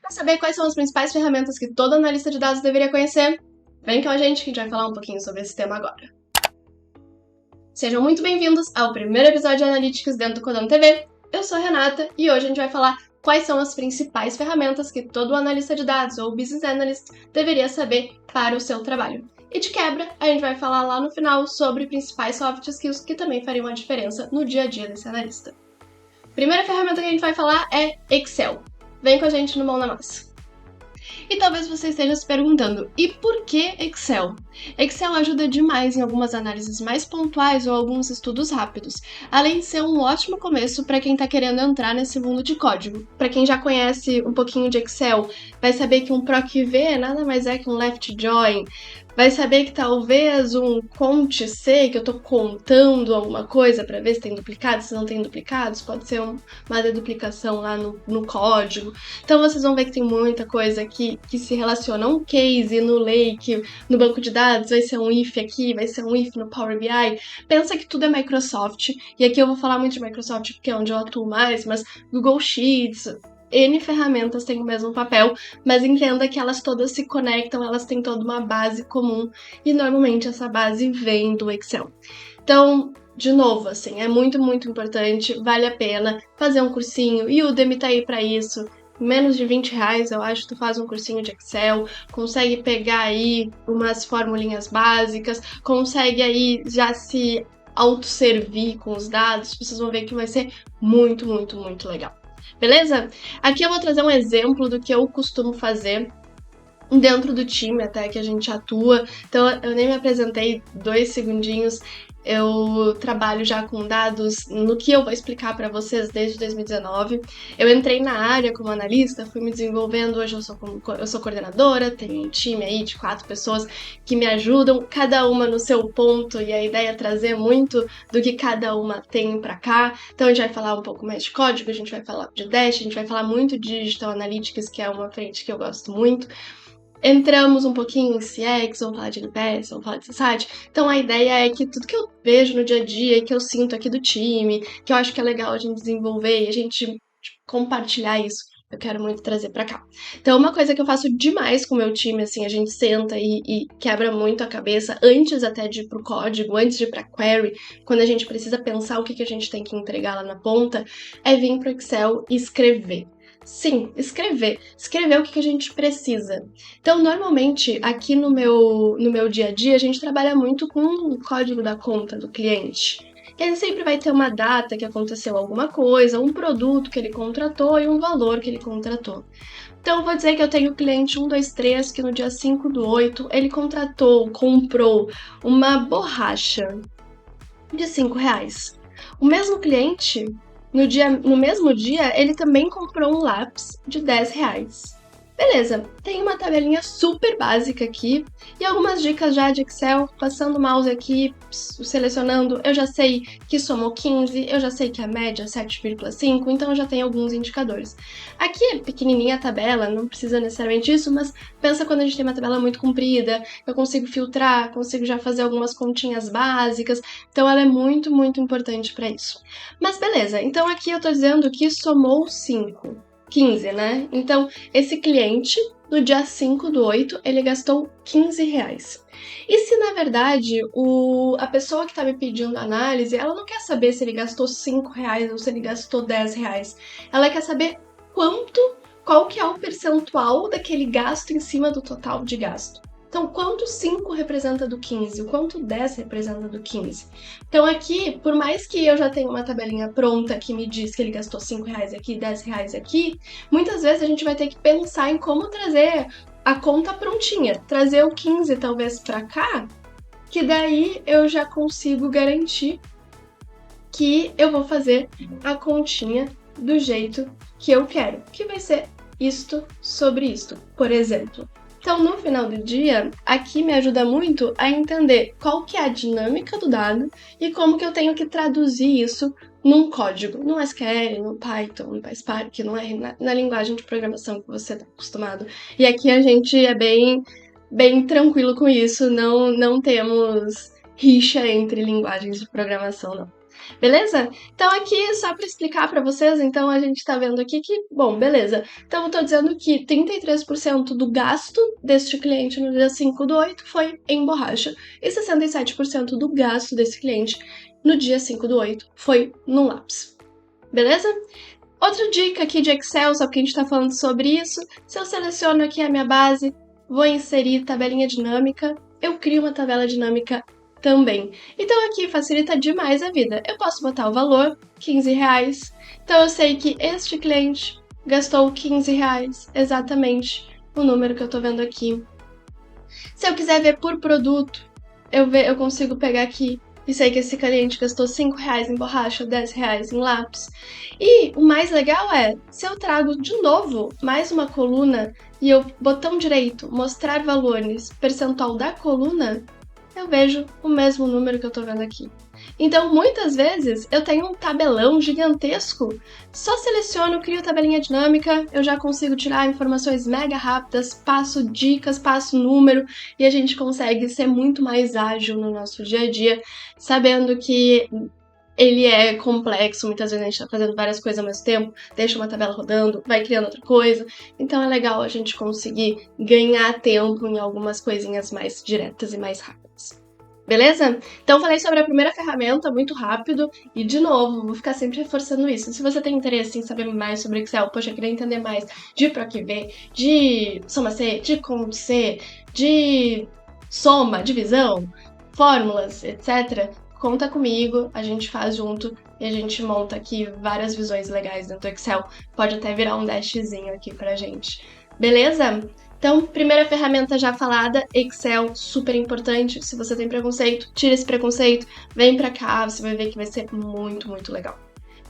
Para saber quais são as principais ferramentas que todo analista de dados deveria conhecer, vem com a gente que a gente vai falar um pouquinho sobre esse tema agora. Sejam muito bem-vindos ao primeiro episódio de Analytics dentro do Codando TV. Eu sou a Renata e hoje a gente vai falar quais são as principais ferramentas que todo analista de dados ou business analyst deveria saber para o seu trabalho. E de quebra, a gente vai falar lá no final sobre principais soft skills que também fariam a diferença no dia a dia desse analista. Primeira ferramenta que a gente vai falar é Excel. Vem com a gente no Mão na Massa. E talvez você esteja se perguntando, e por que Excel? Excel ajuda demais em algumas análises mais pontuais ou alguns estudos rápidos, além de ser um ótimo começo para quem está querendo entrar nesse mundo de código. Para quem já conhece um pouquinho de Excel, vai saber que um PROC-V nada mais é que um left join, vai saber que talvez um cont-C, que eu estou contando alguma coisa para ver se tem duplicados, se não tem duplicados, pode ser uma deduplicação lá no código. Então vocês vão ver que tem muita coisa que se relaciona. Um case no Lake, no banco de dados, vai ser um if aqui, vai ser um if no Power BI. Pensa que tudo é Microsoft, e aqui eu vou falar muito de Microsoft porque é onde eu atuo mais, mas Google Sheets, N ferramentas têm o mesmo papel, mas entenda que elas todas se conectam, elas têm toda uma base comum e normalmente essa base vem do Excel. Então, de novo, assim, é muito, muito importante, vale a pena fazer um cursinho e o Udemy tá aí pra isso. Menos de R$20, eu acho, tu faz um cursinho de Excel, consegue pegar aí umas formulinhas básicas, consegue aí já se autosservir com os dados, vocês vão ver que vai ser muito, muito, muito legal. Beleza? Aqui eu vou trazer um exemplo do que eu costumo fazer dentro do time até que a gente atua. Então eu nem me apresentei 2 segundinhos. Eu trabalho já com dados no que eu vou explicar para vocês desde 2019. Eu entrei na área como analista, fui me desenvolvendo, hoje eu sou coordenadora, tenho um time aí de 4 pessoas que me ajudam, cada uma no seu ponto, e a ideia é trazer muito do que cada uma tem para cá. Então a gente vai falar um pouco mais de código, a gente vai falar de Dash, a gente vai falar muito de Digital Analytics, que é uma frente que eu gosto muito. Entramos um pouquinho em CX, vamos falar de NPS, vamos falar de CSAT. Então a ideia é que tudo que eu vejo no dia a dia, que eu sinto aqui do time, que eu acho que é legal a gente desenvolver e a gente compartilhar isso, eu quero muito trazer pra cá. Então uma coisa que eu faço demais com o meu time, assim, a gente senta e quebra muito a cabeça antes até de ir pro código, antes de ir pra query, quando a gente precisa pensar o que a gente tem que entregar lá na ponta, é vir pro Excel e escrever. Sim, escrever. Escrever o que a gente precisa. Então, normalmente, aqui no meu dia a dia, a gente trabalha muito com o código da conta do cliente. E ele sempre vai ter uma data que aconteceu alguma coisa, um produto que ele contratou e um valor que ele contratou. Então, eu vou dizer que eu tenho o cliente 123 que no dia 5/8 ele comprou uma borracha de R$5. O mesmo cliente, no mesmo dia, ele também comprou um lápis de R$10. Beleza, tem uma tabelinha super básica aqui e algumas dicas já de Excel, passando o mouse aqui, selecionando, eu já sei que somou 15, eu já sei que a média é 7,5, então eu já tenho alguns indicadores. Aqui é pequenininha a tabela, não precisa necessariamente isso, mas pensa quando a gente tem uma tabela muito comprida, eu consigo filtrar, consigo já fazer algumas continhas básicas, então ela é muito, muito importante para isso. Mas beleza, então aqui eu tô dizendo que somou 15, né? Então, esse cliente, no dia 5/8, ele gastou R$15. E se, na verdade, a pessoa que tá me pedindo análise, ela não quer saber se ele gastou R$5 ou se ele gastou R$10. Ela quer saber qual que é o percentual daquele gasto em cima do total de gasto. Então, quanto 5 representa do 15? O quanto 10 representa do 15? Então, aqui, por mais que eu já tenha uma tabelinha pronta que me diz que ele gastou R$5 aqui, R$10 aqui, muitas vezes a gente vai ter que pensar em como trazer a conta prontinha. Trazer o 15 talvez para cá, que daí eu já consigo garantir que eu vou fazer a continha do jeito que eu quero, que vai ser isto sobre isto, por exemplo. Então, no final do dia, aqui me ajuda muito a entender qual que é a dinâmica do dado e como que eu tenho que traduzir isso num código, no SQL, no Python, no PySpark, não é na linguagem de programação que você está acostumado. E aqui a gente é bem tranquilo com isso, não temos rixa entre linguagens de programação, não. Beleza? Então aqui, só para explicar para vocês, então a gente tá vendo aqui que, bom, beleza. Então eu tô dizendo que 33% do gasto deste cliente no dia 5/8 foi em borracha e 67% do gasto desse cliente no dia 5/8 foi no lápis. Beleza? Outra dica aqui de Excel, só porque a gente tá falando sobre isso, se eu seleciono aqui a minha base, vou inserir tabelinha dinâmica, eu crio uma tabela dinâmica também. Então aqui facilita demais a vida. Eu posso botar o valor, R$15. Então eu sei que este cliente gastou R$15, exatamente o número que eu tô vendo aqui. Se eu quiser ver por produto, eu consigo pegar aqui e sei que esse cliente gastou R$5 em borracha, R$10 em lápis. E o mais legal é, se eu trago de novo mais uma coluna e eu, botão direito, mostrar valores, percentual da coluna, eu vejo o mesmo número que eu tô vendo aqui. Então, muitas vezes, eu tenho um tabelão gigantesco, só seleciono, crio tabelinha dinâmica, eu já consigo tirar informações mega rápidas, passo dicas, passo número, e a gente consegue ser muito mais ágil no nosso dia a dia, sabendo que ele é complexo, muitas vezes a gente tá fazendo várias coisas ao mesmo tempo, deixa uma tabela rodando, vai criando outra coisa, então é legal a gente conseguir ganhar tempo em algumas coisinhas mais diretas e mais rápidas. Beleza? Então falei sobre a primeira ferramenta muito rápido e, de novo, vou ficar sempre reforçando isso. Se você tem interesse em saber mais sobre Excel, poxa, queria entender mais de PROC-V, de soma-C, de conto-C, de soma, divisão, fórmulas, etc., conta comigo, a gente faz junto e a gente monta aqui várias visões legais dentro do Excel. Pode até virar um dashzinho aqui pra gente. Beleza? Então, primeira ferramenta já falada, Excel, super importante. Se você tem preconceito, tira esse preconceito, vem pra cá, você vai ver que vai ser muito, muito legal.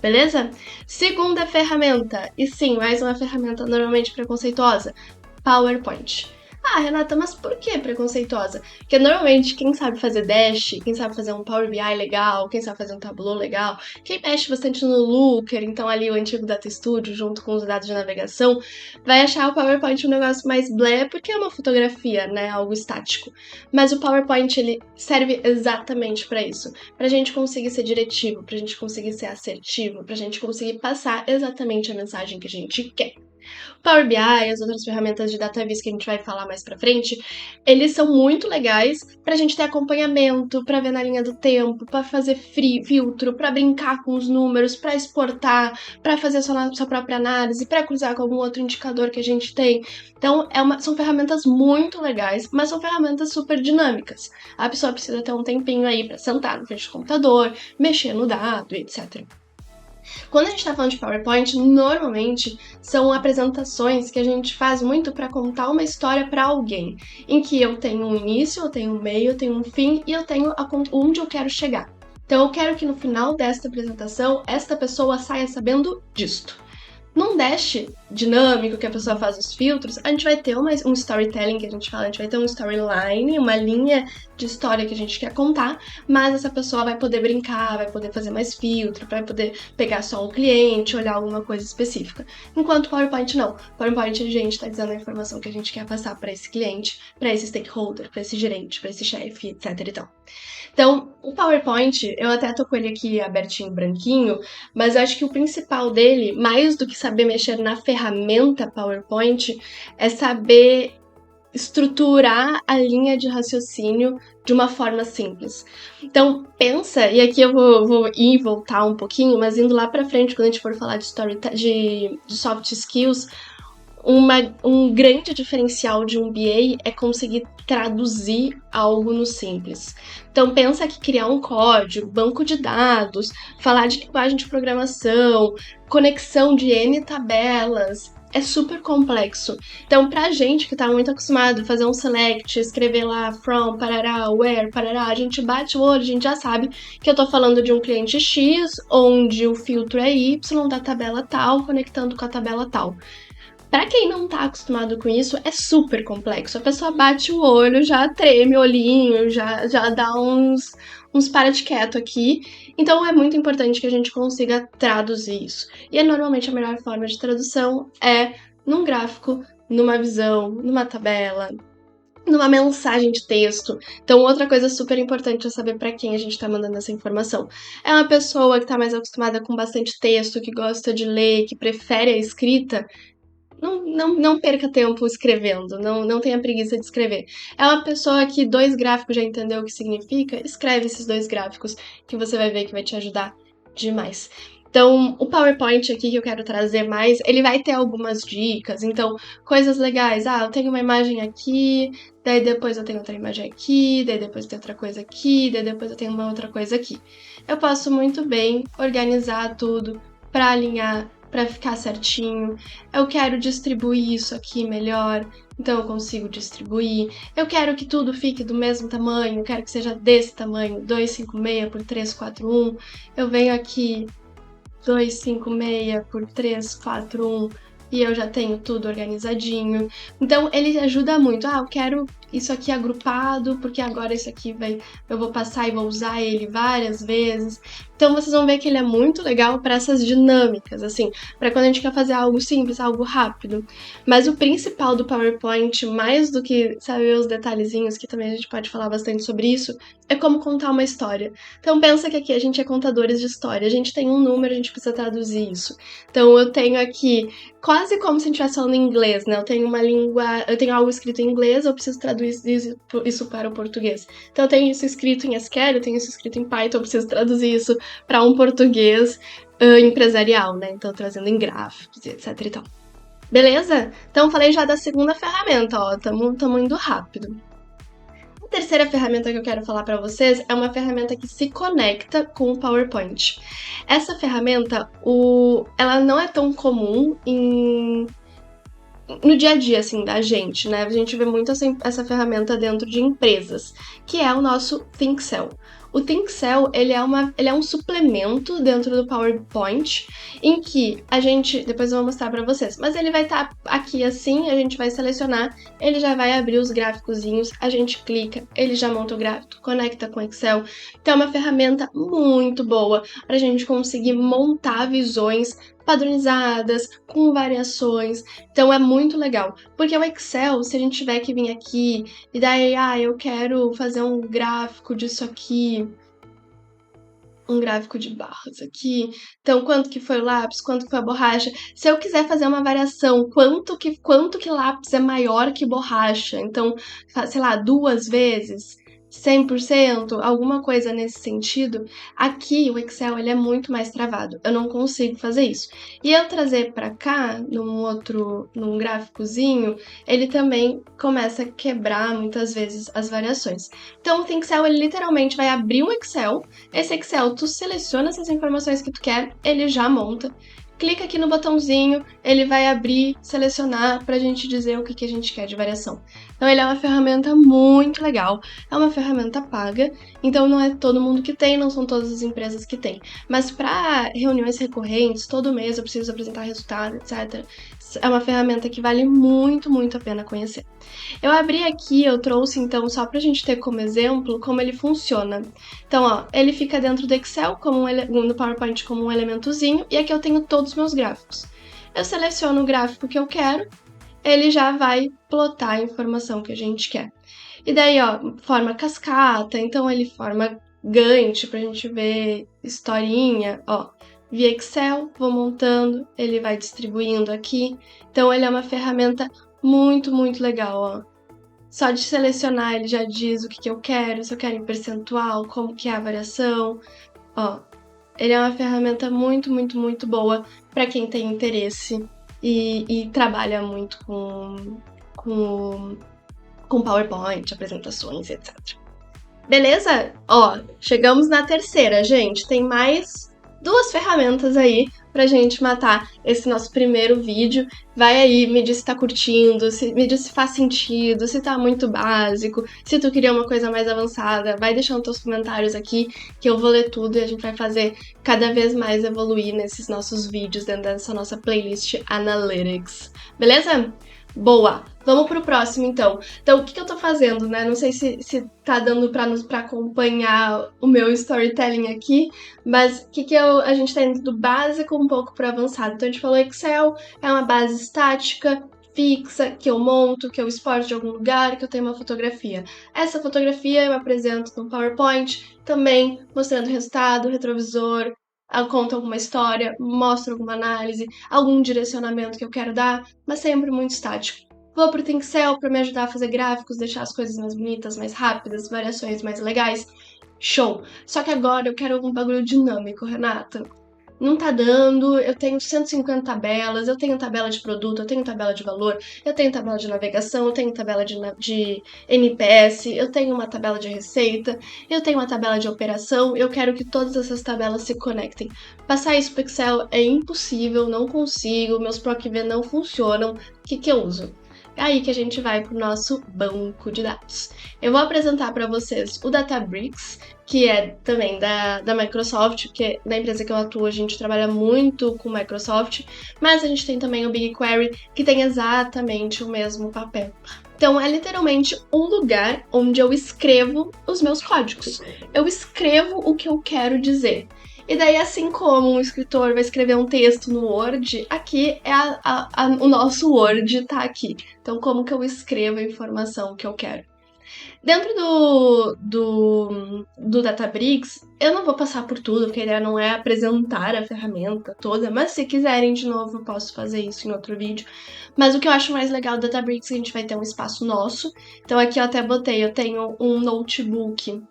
Beleza? Segunda ferramenta, e sim, mais uma ferramenta normalmente preconceituosa, PowerPoint. Ah, Renata, mas por que preconceituosa? Porque normalmente quem sabe fazer Dash, quem sabe fazer um Power BI legal, quem sabe fazer um Tableau legal, quem mexe bastante no Looker, então ali o antigo Data Studio junto com os dados de navegação, vai achar o PowerPoint um negócio mais blé, porque é uma fotografia, né, algo estático. Mas o PowerPoint, ele serve exatamente para isso, pra gente conseguir ser diretivo, pra gente conseguir ser assertivo, pra gente conseguir passar exatamente a mensagem que a gente quer. Power BI e as outras ferramentas de DataVis que a gente vai falar mais pra frente, eles são muito legais pra gente ter acompanhamento, pra ver na linha do tempo, pra fazer filtro, pra brincar com os números, pra exportar, pra fazer sua própria análise, pra cruzar com algum outro indicador que a gente tem. Então, são ferramentas muito legais, mas são ferramentas super dinâmicas. A pessoa precisa ter um tempinho aí pra sentar no frente do computador, mexer no dado, etc. Quando a gente está falando de PowerPoint, normalmente são apresentações que a gente faz muito para contar uma história para alguém, em que eu tenho um início, eu tenho um meio, eu tenho um fim e eu tenho onde eu quero chegar. Então eu quero que no final desta apresentação, esta pessoa saia sabendo disto. Num dash dinâmico que a pessoa faz os filtros, a gente vai ter um storytelling que a gente fala, a gente vai ter um storyline, uma linha de história que a gente quer contar, mas essa pessoa vai poder brincar, vai poder fazer mais filtro, vai poder pegar só um cliente, olhar alguma coisa específica. Enquanto o PowerPoint não. PowerPoint a gente está dizendo a informação que a gente quer passar para esse cliente, para esse stakeholder, para esse gerente, para esse chefe, etc. e tal. Então, o PowerPoint, eu até tô com ele aqui abertinho, branquinho, mas eu acho que o principal dele, mais do que saber mexer na ferramenta PowerPoint, é saber estruturar a linha de raciocínio de uma forma simples. Então, pensa, e aqui eu vou ir e voltar um pouquinho, mas indo lá pra frente, quando a gente for falar de soft skills, um grande diferencial de um BA é conseguir traduzir algo no simples. Então pensa que criar um código, banco de dados, falar de linguagem de programação, conexão de N tabelas, é super complexo. Então, pra gente que tá muito acostumado a fazer um select, escrever lá from, parará, where, parará, a gente bate o olho, a gente já sabe que eu tô falando de um cliente X, onde o filtro é Y da tabela tal, conectando com a tabela tal. Pra quem não tá acostumado com isso, é super complexo. A pessoa bate o olho, já treme o olhinho, já dá uns para de quieto aqui. Então é muito importante que a gente consiga traduzir isso. E normalmente a melhor forma de tradução é num gráfico, numa visão, numa tabela, numa mensagem de texto. Então, outra coisa super importante é saber para quem a gente está mandando essa informação. É uma pessoa que está mais acostumada com bastante texto, que gosta de ler, que prefere a escrita. Não perca tempo escrevendo, não tenha preguiça de escrever. É uma pessoa que 2 gráficos já entendeu o que significa, escreve esses 2 gráficos que você vai ver que vai te ajudar demais. Então, o PowerPoint aqui que eu quero trazer mais, ele vai ter algumas dicas, então, coisas legais. Eu tenho uma imagem aqui, daí depois eu tenho outra imagem aqui, daí depois eu tenho outra coisa aqui, daí depois eu tenho uma outra coisa aqui. Eu posso muito bem organizar tudo para alinhar, para ficar certinho. Eu quero distribuir isso aqui melhor, então eu consigo distribuir. Eu quero que tudo fique do mesmo tamanho, eu quero que seja desse tamanho, 256 por 341. Eu venho aqui 256 por 341 e eu já tenho tudo organizadinho. Então ele ajuda muito. Eu quero isso aqui agrupado, porque agora isso aqui eu vou passar e vou usar ele várias vezes. Então vocês vão ver que ele é muito legal para essas dinâmicas, assim, para quando a gente quer fazer algo simples, algo rápido. Mas o principal do PowerPoint, mais do que saber os detalhezinhos, que também a gente pode falar bastante sobre isso, é como contar uma história. Então pensa que aqui a gente é contadores de história, a gente tem um número, a gente precisa traduzir isso. Então eu tenho aqui quase como se a gente estivesse falando em inglês, né? Eu tenho algo escrito em inglês, eu preciso traduzir isso para o português. Então eu tenho isso escrito em SQL, eu tenho isso escrito em Python, eu preciso traduzir isso para um português empresarial, né? Então trazendo em gráficos e etc e tal. Beleza? Então falei já da segunda ferramenta, ó, tamo indo rápido. A terceira ferramenta que eu quero falar para vocês é uma ferramenta que se conecta com o PowerPoint. Essa ferramenta, ela não é tão comum no dia a dia, assim, da gente, né? A gente vê muito essa ferramenta dentro de empresas, que é o nosso ThinkCell. O ThinkCell, ele é um suplemento dentro do PowerPoint, em que a gente, depois eu vou mostrar para vocês, mas ele vai estar aqui assim, a gente vai selecionar, ele já vai abrir os gráficozinhos, a gente clica, ele já monta o gráfico, conecta com o Excel. Então é uma ferramenta muito boa para a gente conseguir montar visões padronizadas, com variações. Então é muito legal. Porque o Excel, se a gente tiver que vir aqui e daí, eu quero fazer um gráfico disso aqui, um gráfico de barras aqui. Então, quanto que foi o lápis, quanto que foi a borracha. Se eu quiser fazer uma variação, quanto que lápis é maior que borracha? Então, sei lá, 2 vezes, 100%, alguma coisa nesse sentido. Aqui, o Excel, ele é muito mais travado. Eu não consigo fazer isso. E eu trazer para cá, num gráficozinho, ele também começa a quebrar, muitas vezes, as variações. Então, o ThinkCell, ele literalmente vai abrir um Excel. Esse Excel, tu seleciona essas informações que tu quer, ele já monta. Clica aqui no botãozinho, ele vai abrir, selecionar pra gente dizer o que a gente quer de variação. Então ele é uma ferramenta muito legal, é uma ferramenta paga, então não é todo mundo que tem, não são todas as empresas que têm. Mas para reuniões recorrentes, todo mês eu preciso apresentar resultado, etc. É uma ferramenta que vale muito, muito a pena conhecer. Eu abri aqui, eu trouxe então só pra gente ter como exemplo como ele funciona. Então, ó, ele fica dentro do Excel, no PowerPoint como um elementozinho, e aqui eu tenho todos os meus gráficos. Eu seleciono o gráfico que eu quero, ele já vai plotar a informação que a gente quer. E daí, ó, forma cascata, então ele forma Gantt pra gente ver historinha, ó. Via Excel, vou montando, ele vai distribuindo aqui. Então ele é uma ferramenta muito, muito legal, ó. Só de selecionar ele já diz o que eu quero, se eu quero em percentual, como que é a variação, ó. Ele é uma ferramenta muito, muito, muito boa para quem tem interesse e trabalha muito com PowerPoint, apresentações, etc. Beleza? Ó, chegamos na terceira, gente. Tem mais 2 ferramentas aí pra gente matar esse nosso primeiro vídeo. Vai aí, me diz se tá curtindo, me diz se faz sentido, se tá muito básico, se tu queria uma coisa mais avançada. Vai deixando teus comentários aqui que eu vou ler tudo e a gente vai fazer cada vez mais evoluir nesses nossos vídeos dentro dessa nossa playlist Analytics. Beleza? Boa! Vamos pro próximo, então. Então, o que eu tô fazendo, né? Não sei se tá dando pra acompanhar o meu storytelling aqui, mas a gente tá indo do básico um pouco pro avançado. Então, a gente falou Excel, é uma base estática, fixa, que eu monto, que eu exporto de algum lugar, que eu tenho uma fotografia. Essa fotografia eu apresento no PowerPoint, também mostrando o resultado, retrovisor, conta alguma história, mostra alguma análise, algum direcionamento que eu quero dar, mas sempre muito estático. Vou pro Thinkcell para me ajudar a fazer gráficos, deixar as coisas mais bonitas, mais rápidas, variações mais legais. Show! Só que agora eu quero um bagulho dinâmico, Renata. Não tá dando, eu tenho 150 tabelas, eu tenho tabela de produto, eu tenho tabela de valor, eu tenho tabela de navegação, eu tenho tabela de NPS, eu tenho uma tabela de receita, eu tenho uma tabela de operação, eu quero que todas essas tabelas se conectem. Passar isso pro Excel é impossível, não consigo, meus PROC-V não funcionam, o que eu uso? É aí que a gente vai para o nosso banco de dados. Eu vou apresentar para vocês o Databricks, que é também da Microsoft, porque na empresa que eu atuo a gente trabalha muito com Microsoft, mas a gente tem também o BigQuery, que tem exatamente o mesmo papel. Então, é literalmente um lugar onde eu escrevo os meus códigos. Eu escrevo o que eu quero dizer. E daí, assim como um escritor vai escrever um texto no Word, aqui é o nosso Word tá aqui. Então, como que eu escrevo a informação que eu quero? Dentro do Databricks, eu não vou passar por tudo, porque a ideia não é apresentar a ferramenta toda, mas se quiserem de novo, eu posso fazer isso em outro vídeo. Mas o que eu acho mais legal do Databricks é que a gente vai ter um espaço nosso. Então aqui eu até botei, eu tenho um notebook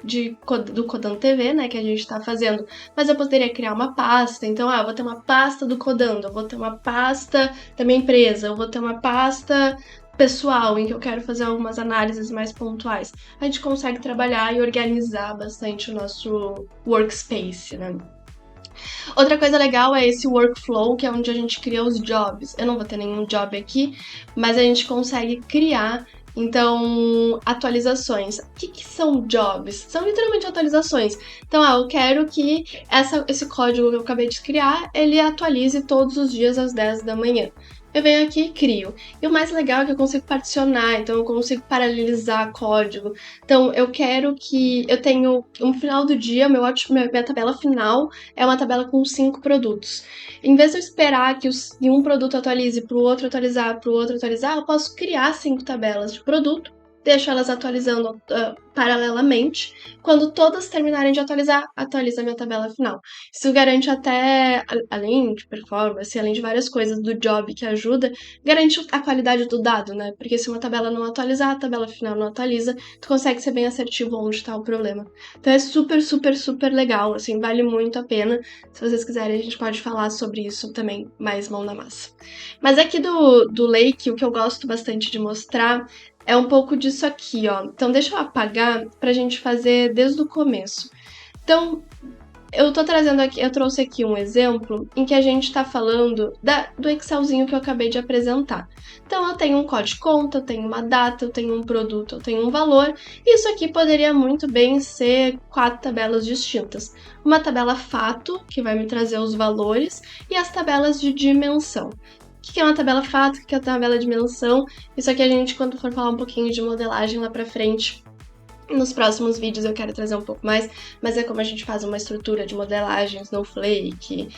do Codando TV, né, que a gente tá fazendo, mas eu poderia criar uma pasta. Então, eu vou ter uma pasta do Codando, eu vou ter uma pasta da minha empresa, eu vou ter uma pasta pessoal, em que eu quero fazer algumas análises mais pontuais. A gente consegue trabalhar e organizar bastante o nosso workspace, né? Outra coisa legal é esse workflow, que é onde a gente cria os jobs. Eu não vou ter nenhum job aqui, mas a gente consegue criar, então, atualizações. O que são jobs? São literalmente atualizações. Então, eu quero que esse código que eu acabei de criar, ele atualize todos os dias às 10 da manhã. Eu venho aqui e crio. E o mais legal é que eu consigo particionar, então eu consigo paralelizar código. Então eu quero que eu tenho no final do dia, minha tabela final é uma tabela com 5 produtos. Em vez de eu esperar que um produto atualize para o outro atualizar, eu posso criar 5 tabelas de produto, deixo elas atualizando paralelamente. Quando todas terminarem de atualizar, atualiza a minha tabela final. Isso garante até, além de performance, além de várias coisas do job que ajuda, garante a qualidade do dado, né? Porque se uma tabela não atualizar, a tabela final não atualiza, tu consegue ser bem assertivo onde está o problema. Então é super, super, super legal, assim, vale muito a pena. Se vocês quiserem, a gente pode falar sobre isso também, mais mão na massa. Mas aqui do Lake, o que eu gosto bastante de mostrar é um pouco disso aqui, ó. Então deixa eu apagar pra gente fazer desde o começo. Então, eu trouxe aqui um exemplo em que a gente tá falando do Excelzinho que eu acabei de apresentar. Então, eu tenho um código conta, eu tenho uma data, eu tenho um produto, eu tenho um valor. Isso aqui poderia muito bem ser 4 tabelas distintas. Uma tabela fato, que vai me trazer os valores, e as tabelas de dimensão. O que é uma tabela fato, o que é uma tabela de dimensão? Isso aqui a gente, quando for falar um pouquinho de modelagem lá pra frente, nos próximos vídeos eu quero trazer um pouco mais, mas é como a gente faz uma estrutura de modelagem, Snowflake,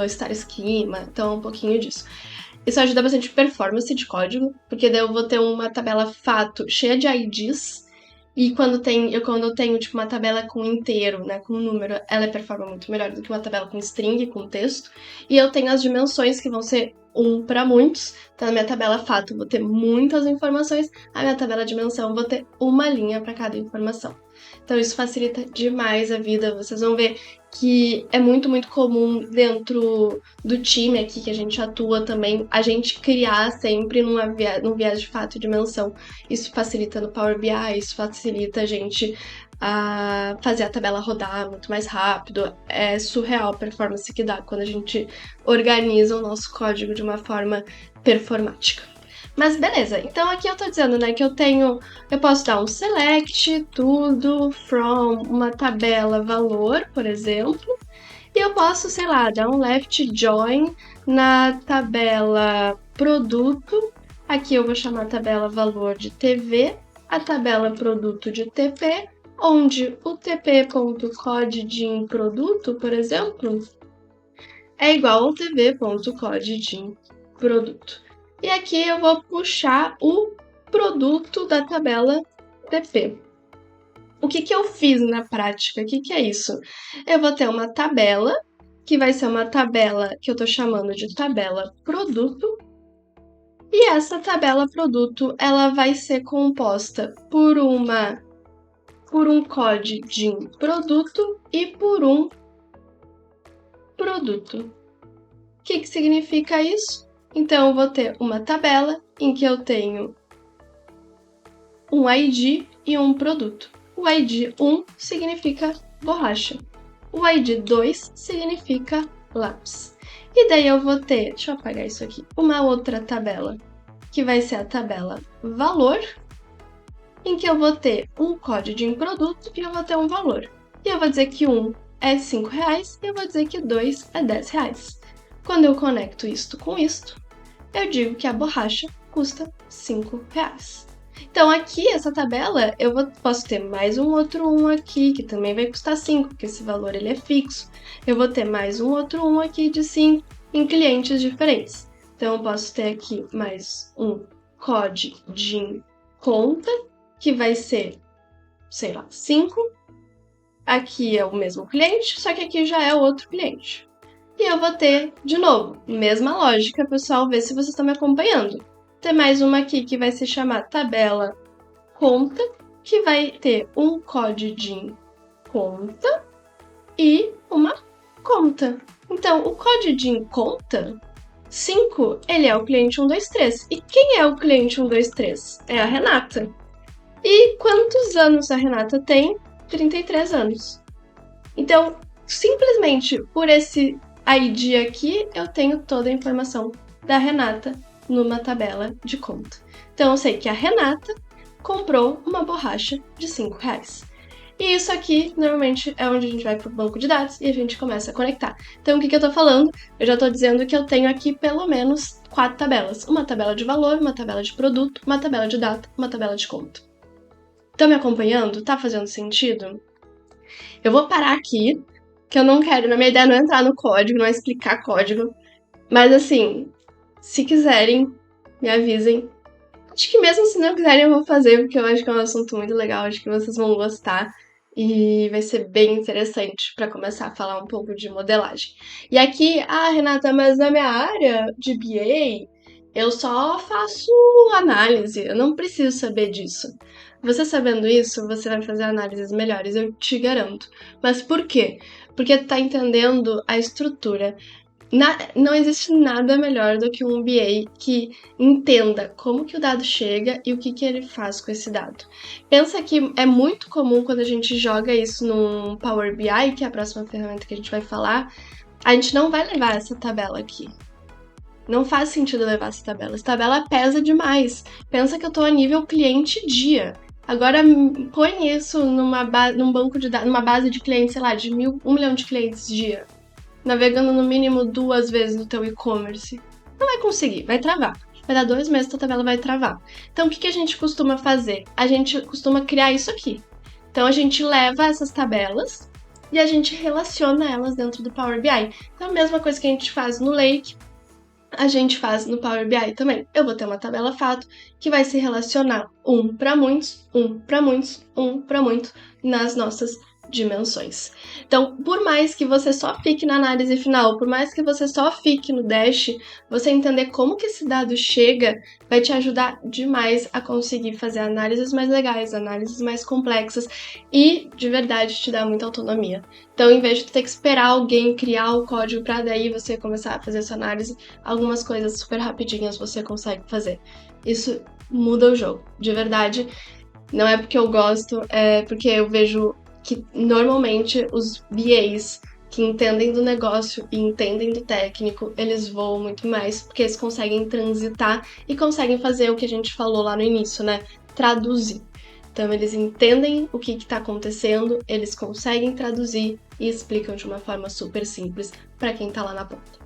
Star Schema, então um pouquinho disso. Isso ajuda bastante performance de código, porque daí eu vou ter uma tabela fato cheia de IDs, e quando eu tenho tipo uma tabela com inteiro, né, com número, ela performa muito melhor do que uma tabela com string, com texto. E eu tenho as dimensões que vão ser para muitos. Então, na minha tabela fato, eu vou ter muitas informações. A minha tabela dimensão, eu vou ter uma linha para cada informação. Então, isso facilita demais a vida. Vocês vão ver que é muito, muito comum dentro do time aqui que a gente atua também, a gente criar sempre num viés de fato e dimensão. Isso facilita no Power BI, isso facilita a gente a fazer a tabela rodar muito mais rápido. É surreal a performance que dá quando a gente organiza o nosso código de uma forma performática. Mas beleza, então aqui eu tô dizendo, né, que eu posso dar um select, tudo, from, uma tabela valor, por exemplo, e eu posso, sei lá, dar um left join na tabela produto, aqui eu vou chamar a tabela valor de TV, a tabela produto de TP, onde o tp.codedimproduto, por exemplo, é igual ao tv.codedimproduto. E aqui eu vou puxar o produto da tabela TP. O que eu fiz na prática? O que é isso? Eu vou ter uma tabela, que vai ser uma tabela que eu estou chamando de tabela produto. E essa tabela produto, ela vai ser composta por um código de produto e por um produto. O que significa isso? Então, eu vou ter uma tabela em que eu tenho um ID e um produto. O ID 1 significa borracha. O ID 2 significa lápis. E daí eu vou ter, deixa eu apagar isso aqui, uma outra tabela, que vai ser a tabela valor, em que eu vou ter um código de produto e eu vou ter um valor. E eu vou dizer que 1 é R$5 e eu vou dizer que 2 é R$10. Quando eu conecto isto com isto, eu digo que a borracha custa R$5. Então aqui, essa tabela, posso ter mais um outro 1 aqui, que também vai custar 5, porque esse valor ele é fixo. Eu vou ter mais um outro 1 aqui de 5 em clientes diferentes. Então eu posso ter aqui mais um código de conta, que vai ser, sei lá, 5. Aqui é o mesmo cliente, só que aqui já é outro cliente. E eu vou ter, de novo, mesma lógica, pessoal, ver se vocês estão me acompanhando. Ter mais uma aqui que vai se chamar tabela conta, que vai ter um código de conta e uma conta. Então, o código de conta 5, ele é o cliente 123. E quem é o cliente 123? É a Renata. E quantos anos a Renata tem? 33 anos. Então, simplesmente por esse ID aqui, eu tenho toda a informação da Renata numa tabela de conta. Então, eu sei que a Renata comprou uma borracha de R$5. E isso aqui, normalmente, é onde a gente vai para o banco de dados e a gente começa a conectar. Então, o que eu estou falando? Eu já estou dizendo que eu tenho aqui pelo menos 4 tabelas. Uma tabela de valor, uma tabela de produto, uma tabela de data, uma tabela de conta. Estão me acompanhando? Tá fazendo sentido? Eu vou parar aqui, que eu não quero, na minha ideia não é entrar no código, não é explicar código. Mas assim, se quiserem, me avisem. Acho que mesmo se não quiserem eu vou fazer, porque eu acho que é um assunto muito legal, acho que vocês vão gostar. E vai ser bem interessante para começar a falar um pouco de modelagem. E aqui, Renata, mas na minha área de BA, eu só faço análise, eu não preciso saber disso. Você sabendo isso, você vai fazer análises melhores, eu te garanto. Mas por quê? Porque tu tá entendendo a estrutura. Não existe nada melhor do que um BA que entenda como que o dado chega e o que ele faz com esse dado. Pensa que é muito comum quando a gente joga isso no Power BI, que é a próxima ferramenta que a gente vai falar, a gente não vai levar essa tabela aqui. Não faz sentido levar essa tabela. Essa tabela pesa demais. Pensa que eu tô a nível cliente dia. Agora põe isso num banco de dados, numa base de clientes, sei lá, de 1 milhão de clientes dia, navegando no mínimo 2 vezes no teu e-commerce. Não vai conseguir, vai travar. Vai dar 2 meses, tua tabela vai travar. Então, o que a gente costuma fazer? A gente costuma criar isso aqui. Então, a gente leva essas tabelas e a gente relaciona elas dentro do Power BI. Então, a mesma coisa que a gente faz no Lake, a gente faz no Power BI também. Eu vou ter uma tabela fato que vai se relacionar 1 para muitos, 1 para muitos, 1 para muitos nas nossas dimensões. Então, por mais que você só fique na análise final, por mais que você só fique no dash, você entender como que esse dado chega vai te ajudar demais a conseguir fazer análises mais legais, análises mais complexas e, de verdade, te dá muita autonomia. Então, em vez de ter que esperar alguém criar o código para daí você começar a fazer sua análise, algumas coisas super rapidinhas você consegue fazer. Isso muda o jogo, de verdade. Não é porque eu gosto, é porque eu vejo que normalmente os BAs que entendem do negócio e entendem do técnico, eles voam muito mais, porque eles conseguem transitar e conseguem fazer o que a gente falou lá no início, né? Traduzir. Então, eles entendem o que está acontecendo, eles conseguem traduzir e explicam de uma forma super simples para quem está lá na ponta.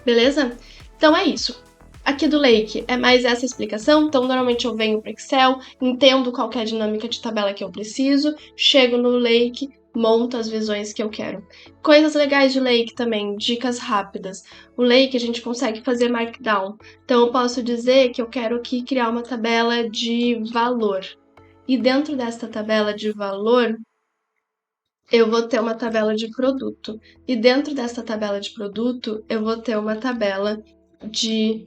Beleza? Então é isso. Aqui do Lake é mais essa explicação, então normalmente eu venho para Excel, entendo qual é a dinâmica de tabela que eu preciso, chego no Lake, monto as visões que eu quero. Coisas legais de Lake também, dicas rápidas. O Lake a gente consegue fazer markdown. Então eu posso dizer que eu quero aqui criar uma tabela de valor. E dentro desta tabela de valor, eu vou ter uma tabela de produto. E dentro dessa tabela de produto, eu vou ter uma tabela de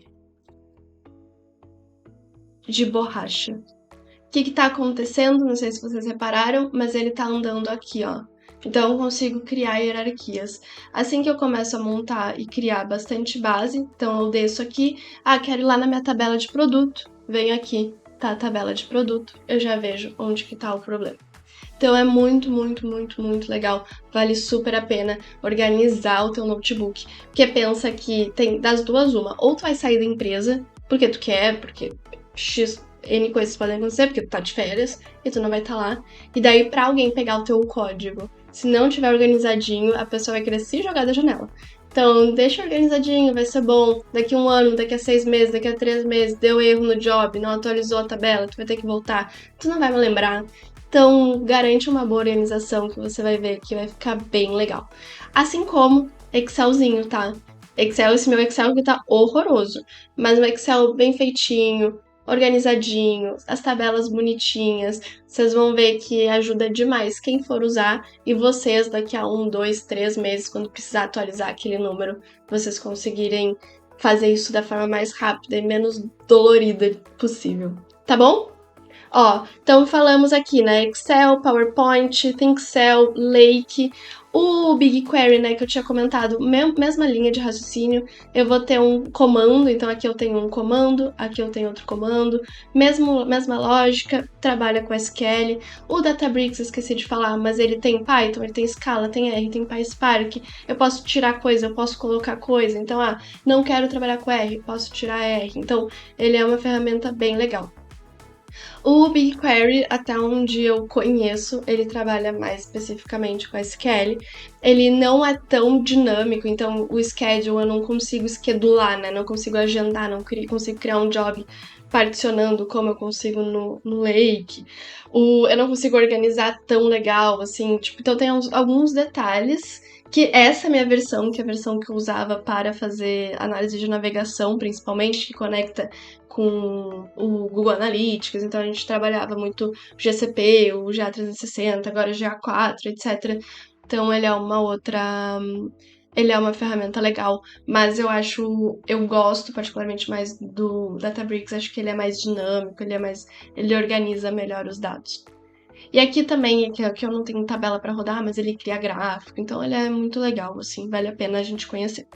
borracha. O que está acontecendo? Não sei se vocês repararam, mas ele está andando aqui, ó. Então eu consigo criar hierarquias. Assim que eu começo a montar e criar bastante base, então eu desço aqui, quero ir lá na minha tabela de produto, venho aqui, tá a tabela de produto, eu já vejo onde que tá o problema. Então é muito, muito, muito, muito legal. Vale super a pena organizar o teu notebook. Porque pensa que tem das duas uma. Ou tu vai sair da empresa porque tu quer, porque N coisas podem acontecer, porque tu tá de férias e tu não vai estar lá. E daí pra alguém pegar o teu código, se não tiver organizadinho, a pessoa vai querer se jogar da janela. Então, deixa organizadinho, vai ser bom. Daqui a 1 ano, daqui a 6 meses, daqui a 3 meses, deu erro no job, não atualizou a tabela, tu vai ter que voltar. Tu não vai me lembrar. Então, garante uma boa organização que você vai ver que vai ficar bem legal. Assim como Excelzinho, tá? Esse meu Excel que tá horroroso. Mas um Excel bem feitinho, organizadinho, as tabelas bonitinhas. Vocês vão ver que ajuda demais quem for usar. E vocês, daqui a 1, 2, 3 meses, quando precisar atualizar aquele número, vocês conseguirem fazer isso da forma mais rápida e menos dolorida possível. Tá bom? Ó, então falamos aqui, né? Excel, PowerPoint, ThinkCell, Lake, o BigQuery, né, que eu tinha comentado, mesma linha de raciocínio. Eu vou ter um comando, então aqui eu tenho um comando, aqui eu tenho outro comando, mesma lógica, trabalha com SQL. O Databricks, esqueci de falar, mas ele tem Python, ele tem Scala, tem R, tem PySpark. Eu posso tirar coisa, eu posso colocar coisa. Então, não quero trabalhar com R, posso tirar R. Então, ele é uma ferramenta bem legal. O BigQuery, até onde eu conheço, ele trabalha mais especificamente com SQL. Ele não é tão dinâmico, então o schedule eu não consigo schedular, né? Não consigo agendar, não consigo criar um job particionando como eu consigo no Lake. Eu não consigo organizar tão legal, assim, tipo, então tem alguns detalhes que essa é a minha versão, que é a versão que eu usava para fazer análise de navegação, principalmente, que conecta com o Google Analytics, então a gente trabalhava muito o GCP, o GA360, agora o GA4, etc. Então ele é uma ferramenta legal, mas eu gosto particularmente mais do Databricks, acho que ele é mais dinâmico, ele organiza melhor os dados. E aqui também, que eu não tenho tabela para rodar, mas ele cria gráfico, então ele é muito legal, assim, vale a pena a gente conhecer.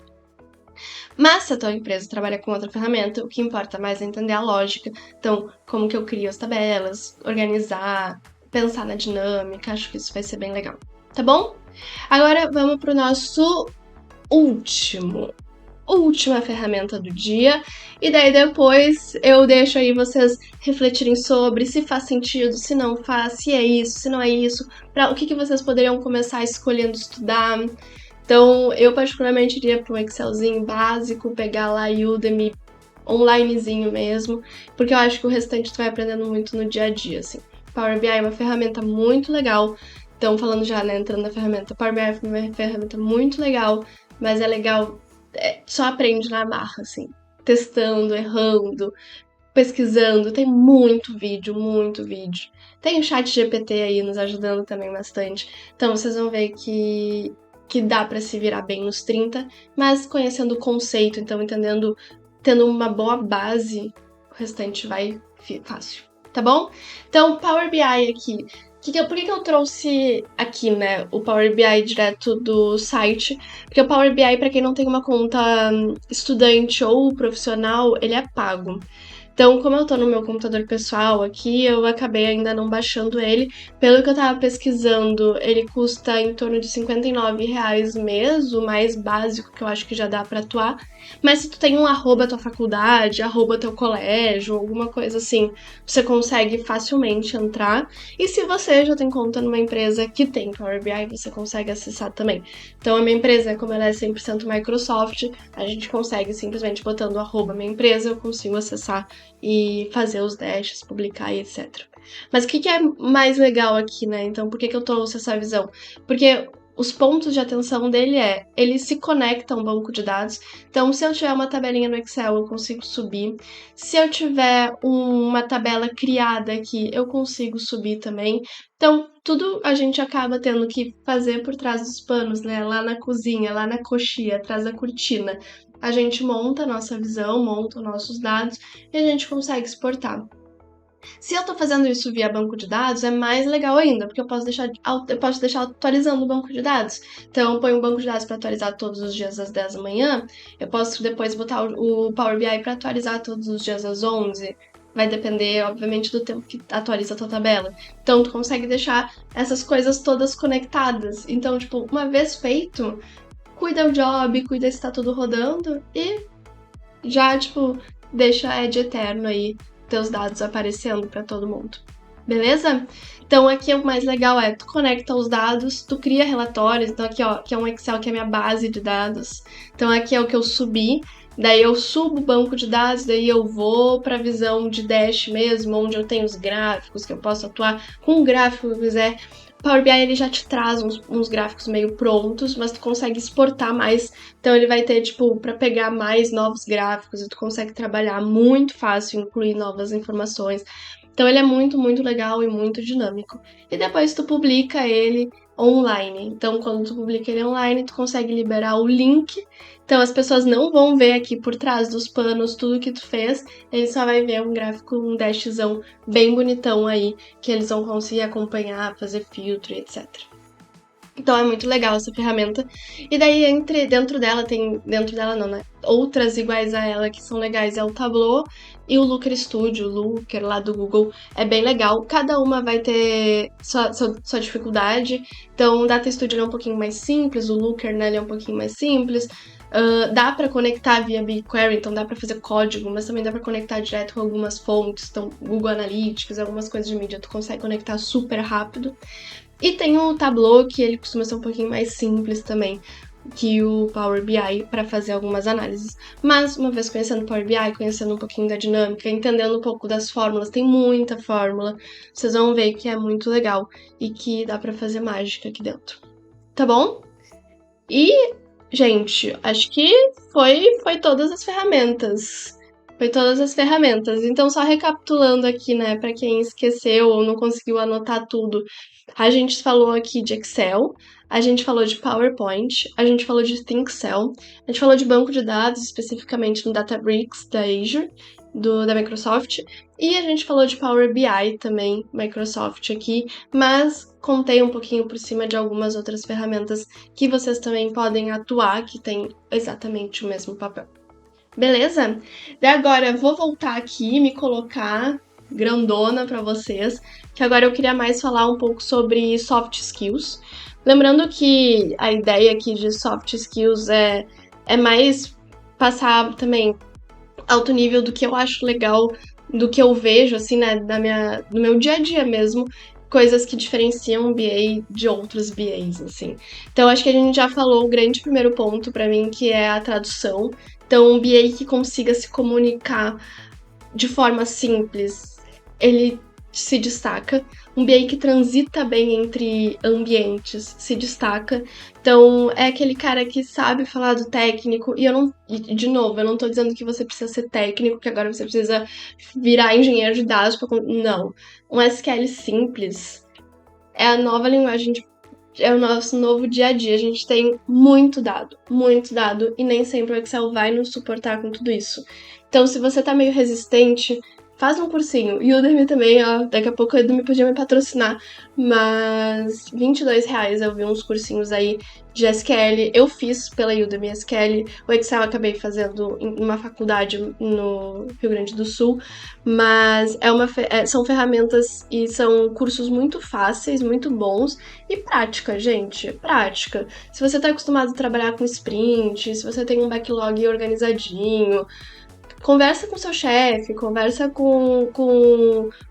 Mas se a tua empresa trabalha com outra ferramenta, o que importa mais é entender a lógica. Então, como que eu crio as tabelas, organizar, pensar na dinâmica, acho que isso vai ser bem legal. Tá bom? Agora vamos pro nosso última ferramenta do dia, e daí depois eu deixo aí vocês refletirem sobre se faz sentido, se não faz, se é isso, se não é isso, o que vocês poderiam começar escolhendo estudar. Então, eu particularmente iria para um Excelzinho básico, pegar lá Udemy, onlinezinho mesmo, porque eu acho que o restante tu vai aprendendo muito no dia a dia, assim. Power BI é uma ferramenta muito legal, então falando já, né, entrando na ferramenta, Power BI é uma ferramenta muito legal, mas é legal, só aprende na marra, assim, testando, errando, pesquisando, tem muito vídeo, muito vídeo. Tem o chat GPT aí nos ajudando também bastante, então vocês vão ver que dá pra se virar bem nos 30, mas conhecendo o conceito, então tendo uma boa base, o restante vai fácil, tá bom? Então, Power BI aqui. Por que eu trouxe aqui, né, o Power BI direto do site? Porque o Power BI, pra quem não tem uma conta estudante ou profissional, ele é pago. Então, como eu tô no meu computador pessoal aqui, eu acabei ainda não baixando ele. Pelo que eu tava pesquisando, ele custa em torno de R$59 mês, o mais básico que eu acho que já dá pra atuar. Mas se tu tem um @ tua faculdade, @ teu colégio, alguma coisa assim, você consegue facilmente entrar. E se você já tem conta numa empresa que tem Power BI, você consegue acessar também. Então, a minha empresa, como ela é 100% Microsoft, a gente consegue simplesmente botando @ minha empresa, eu consigo acessar e fazer os dashes, publicar e etc. Mas o que é mais legal aqui, né? Então, por que eu trouxe essa visão? Porque os pontos de atenção dele ele se conecta a um banco de dados. Então, se eu tiver uma tabelinha no Excel, eu consigo subir. Se eu tiver uma tabela criada aqui, eu consigo subir também. Então, tudo a gente acaba tendo que fazer por trás dos panos, né? Lá na cozinha, lá na coxia, atrás da cortina. A gente monta a nossa visão, monta os nossos dados e a gente consegue exportar. Se eu tô fazendo isso via banco de dados, é mais legal ainda, porque eu posso deixar atualizando o banco de dados. Então, eu ponho um banco de dados para atualizar todos os dias às 10 da manhã, eu posso depois botar o Power BI para atualizar todos os dias às 11. Vai depender, obviamente, do tempo que atualiza a tua tabela. Então, tu consegue deixar essas coisas todas conectadas. Então, tipo, uma vez feito, cuida o job, cuida se tá tudo rodando e já, tipo, deixa ad eterno aí teus dados aparecendo para todo mundo. Beleza? Então aqui o mais legal tu conecta os dados, tu cria relatórios, então aqui ó, que é um Excel que é a minha base de dados. Então aqui é o que eu subi, daí eu subo o banco de dados, daí eu vou para a visão de dash mesmo, onde eu tenho os gráficos, que eu posso atuar com o gráfico que eu quiser. Power BI ele já te traz uns gráficos meio prontos, mas tu consegue exportar mais. Então ele vai ter, tipo, para pegar mais novos gráficos e tu consegue trabalhar muito fácil, incluir novas informações. Então ele é muito, muito legal e muito dinâmico. E depois tu publica ele online. Então quando tu publica ele online, tu consegue liberar o link. Então as pessoas não vão ver aqui por trás dos panos tudo que tu fez, ele só vai ver um gráfico, um dashzão bem bonitão aí, que eles vão conseguir acompanhar, fazer filtro e etc. Então é muito legal essa ferramenta. E daí dentro dela não, né? Outras iguais a ela que são legais é o Tableau e o Looker Studio, o Looker lá do Google. É bem legal. Cada uma vai ter sua dificuldade. Então o Data Studio é um pouquinho mais simples, o Looker, né, ele é um pouquinho mais simples. Dá para conectar via BigQuery, então dá para fazer código, mas também dá para conectar direto com algumas fontes, então Google Analytics, algumas coisas de mídia, tu consegue conectar super rápido. E tem o Tableau, que ele costuma ser um pouquinho mais simples também que o Power BI para fazer algumas análises. Mas, uma vez conhecendo o Power BI, conhecendo um pouquinho da dinâmica, entendendo um pouco das fórmulas, tem muita fórmula, vocês vão ver que é muito legal e que dá para fazer mágica aqui dentro. Tá bom? E, gente, acho que foi todas as ferramentas. Foi todas as ferramentas. Então, só recapitulando aqui, né, para quem esqueceu ou não conseguiu anotar tudo, a gente falou aqui de Excel, a gente falou de PowerPoint, a gente falou de ThinkCell, a gente falou de banco de dados, especificamente no Databricks da Azure, da Microsoft, e a gente falou de Power BI também, Microsoft aqui, mas contei um pouquinho por cima de algumas outras ferramentas que vocês também podem atuar, que tem exatamente o mesmo papel. Beleza? E agora eu vou voltar aqui e me colocar grandona para vocês, que agora eu queria mais falar um pouco sobre soft skills. Lembrando que a ideia aqui de soft skills é mais passar também alto nível do que eu acho legal, do que eu vejo, assim, né, do meu dia a dia mesmo, coisas que diferenciam um BA de outros BAs, assim. Então, acho que a gente já falou o grande primeiro ponto para mim, que é a tradução. Então, um BA que consiga se comunicar de forma simples, ele se destaca. Um BA que transita bem entre ambientes se destaca. Então, é aquele cara que sabe falar do técnico. E de novo, eu não tô dizendo que você precisa ser técnico, que agora você precisa virar engenheiro de dados. Não. Um SQL simples é a nova linguagem é o nosso novo dia a dia. A gente tem muito dado, e nem sempre o Excel vai nos suportar com tudo isso. Então, se você tá meio resistente, faz um cursinho. E o Udemy também, ó, daqui a pouco o Udemy podia me patrocinar, mas R$22 eu vi uns cursinhos aí de SQL. Eu fiz pela Udemy SQL, o Excel eu acabei fazendo em uma faculdade no Rio Grande do Sul, mas são ferramentas e são cursos muito fáceis, muito bons e prática, gente, prática. Se você tá acostumado a trabalhar com sprint, se você tem um backlog organizadinho, conversa com seu chefe, conversa com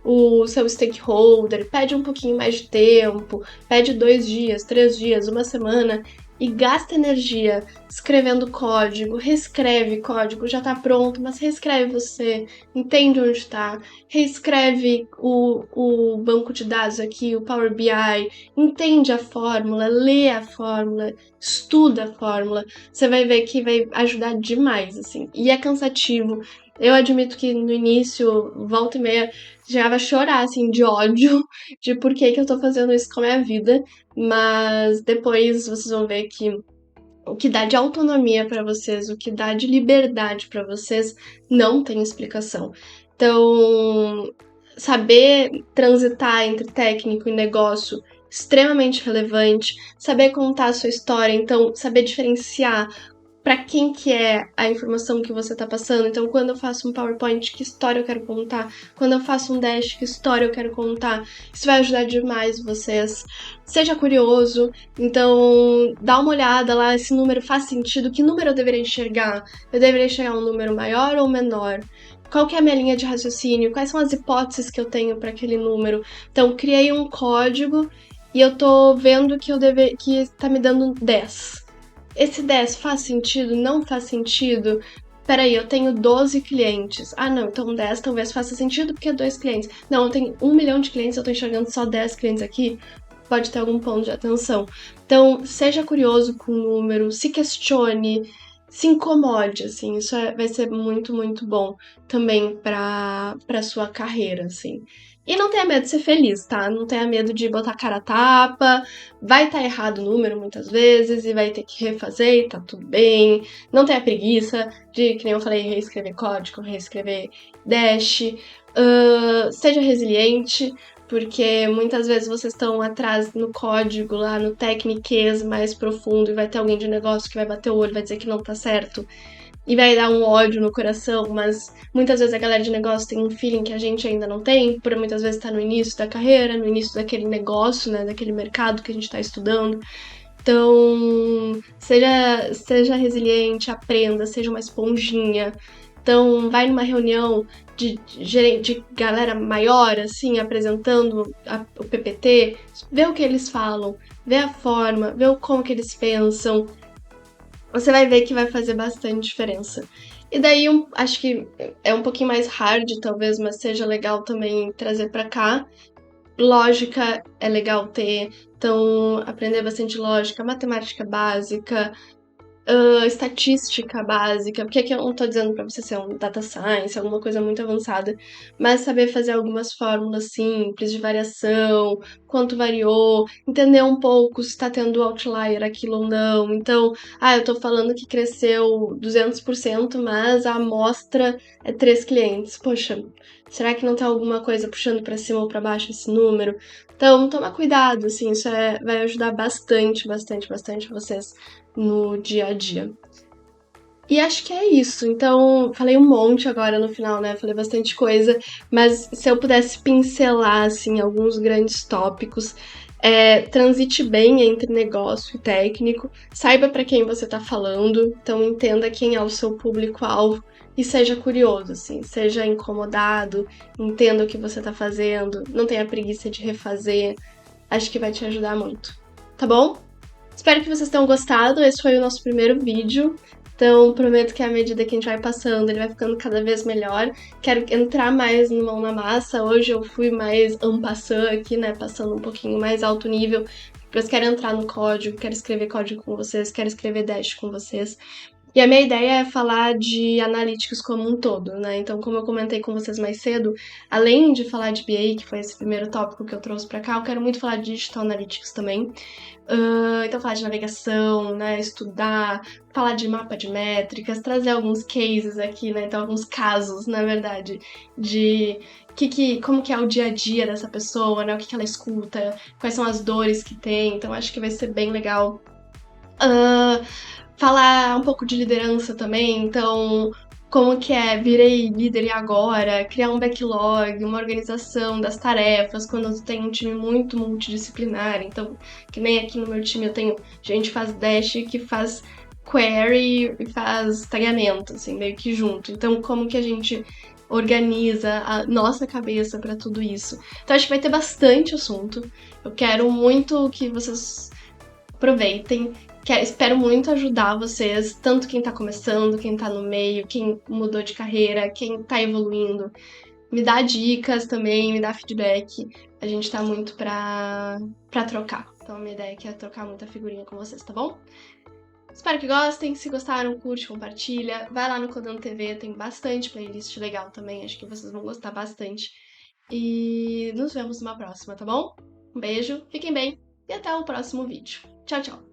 o seu stakeholder, pede um pouquinho mais de tempo, pede 2 dias, 3 dias, uma semana, e gasta energia escrevendo código, reescreve código, já tá pronto, mas reescreve você, entende onde tá, reescreve o banco de dados aqui, o Power BI, entende a fórmula, lê a fórmula, estuda a fórmula, você vai ver que vai ajudar demais, assim. E é cansativo. Eu admito que no início, volta e meia, chegava a chorar, assim, de ódio, de por que eu tô fazendo isso com a minha vida, mas depois vocês vão ver que o que dá de autonomia para vocês, o que dá de liberdade para vocês, não tem explicação. Então, saber transitar entre técnico e negócio, extremamente relevante, saber contar a sua história, então saber diferenciar para quem que é a informação que você está passando. Então, quando eu faço um PowerPoint, que história eu quero contar? Quando eu faço um Dash, que história eu quero contar? Isso vai ajudar demais vocês. Seja curioso, então dá uma olhada lá, esse número faz sentido? Que número eu deveria enxergar? Eu deveria enxergar um número maior ou menor? Qual que é a minha linha de raciocínio? Quais são as hipóteses que eu tenho para aquele número? Então, criei um código e eu tô vendo que que tá me dando 10. Esse 10 faz sentido? Não faz sentido? Peraí, eu tenho 12 clientes. Ah, não, então 10 talvez faça sentido porque é 2 clientes. Não, eu tenho 1 milhão de clientes, eu tô enxergando só 10 clientes aqui. Pode ter algum ponto de atenção. Então, seja curioso com o número, se questione, se incomode, assim. Isso vai ser muito, muito bom também pra sua carreira, assim. E não tenha medo de ser feliz, tá? Não tenha medo de botar cara a tapa. Vai estar errado o número muitas vezes e vai ter que refazer e tá tudo bem. Não tenha preguiça de, que nem eu falei, reescrever código, reescrever dash. Seja resiliente, porque muitas vezes vocês estão atrás no código, lá no techniquez mais profundo, e vai ter alguém de negócio que vai bater o olho, vai dizer que não tá certo e vai dar um ódio no coração, mas muitas vezes a galera de negócio tem um feeling que a gente ainda não tem, por muitas vezes estar no início da carreira, no início daquele negócio, né, daquele mercado que a gente está estudando. Então, seja resiliente, aprenda, seja uma esponjinha. Então, vai numa reunião de galera maior, assim, apresentando o PPT, vê o que eles falam, vê a forma, vê como que eles pensam, você vai ver que vai fazer bastante diferença. E daí, acho que é um pouquinho mais hard, talvez, mas seja legal também trazer pra cá. Lógica é legal ter, então aprender bastante lógica, matemática básica, estatística básica, porque aqui eu não tô dizendo pra você ser um data science, alguma coisa muito avançada, mas saber fazer algumas fórmulas simples de variação, quanto variou, entender um pouco se tá tendo outlier aquilo ou não. Então, eu tô falando que cresceu 200%, mas a amostra é 3 clientes. Poxa, será que não tem alguma coisa puxando pra cima ou pra baixo esse número? Então, toma cuidado, assim, isso vai ajudar bastante, bastante, bastante vocês no dia a dia. E acho que é isso. Então, falei um monte agora no final, né? Falei bastante coisa, mas se eu pudesse pincelar, assim, alguns grandes tópicos, transite bem entre negócio e técnico, saiba para quem você tá falando, então entenda quem é o seu público-alvo e seja curioso, assim, seja incomodado, entenda o que você tá fazendo, não tenha preguiça de refazer, acho que vai te ajudar muito, tá bom? Espero que vocês tenham gostado, esse foi o nosso primeiro vídeo, então prometo que à medida que a gente vai passando, ele vai ficando cada vez melhor. Quero entrar mais no mão na massa, hoje eu fui mais en passant aqui, né, passando um pouquinho mais alto nível, mas quero entrar no código, quero escrever código com vocês, quero escrever Dash com vocês. E a minha ideia é falar de analytics como um todo, né? Então, como eu comentei com vocês mais cedo, além de falar de BA, que foi esse primeiro tópico que eu trouxe pra cá, eu quero muito falar de Digital Analytics também. Então, falar de navegação, né? Estudar, falar de mapa de métricas, trazer alguns cases aqui, né? Então, alguns casos, na verdade, de como que é o dia a dia dessa pessoa, né? O que ela escuta, quais são as dores que tem. Então, acho que vai ser bem legal. Falar um pouco de liderança também, então como que virei líder e agora, criar um backlog, uma organização das tarefas, quando eu tenho um time muito multidisciplinar, então, que nem aqui no meu time eu tenho gente que faz Dash, que faz query e faz tagamento, assim, meio que junto. Então, como que a gente organiza a nossa cabeça para tudo isso? Então, acho que vai ter bastante assunto. Eu quero muito que vocês aproveitem, Espero muito ajudar vocês, tanto quem tá começando, quem tá no meio, quem mudou de carreira, quem tá evoluindo. Me dá dicas também, me dá feedback. A gente tá muito pra trocar. Então a minha ideia aqui é trocar muita figurinha com vocês, tá bom? Espero que gostem. Se gostaram, curte, compartilha. Vai lá no Codando TV, tem bastante playlist legal também. Acho que vocês vão gostar bastante. E nos vemos numa próxima, tá bom? Um beijo, fiquem bem e até o próximo vídeo. Tchau, tchau!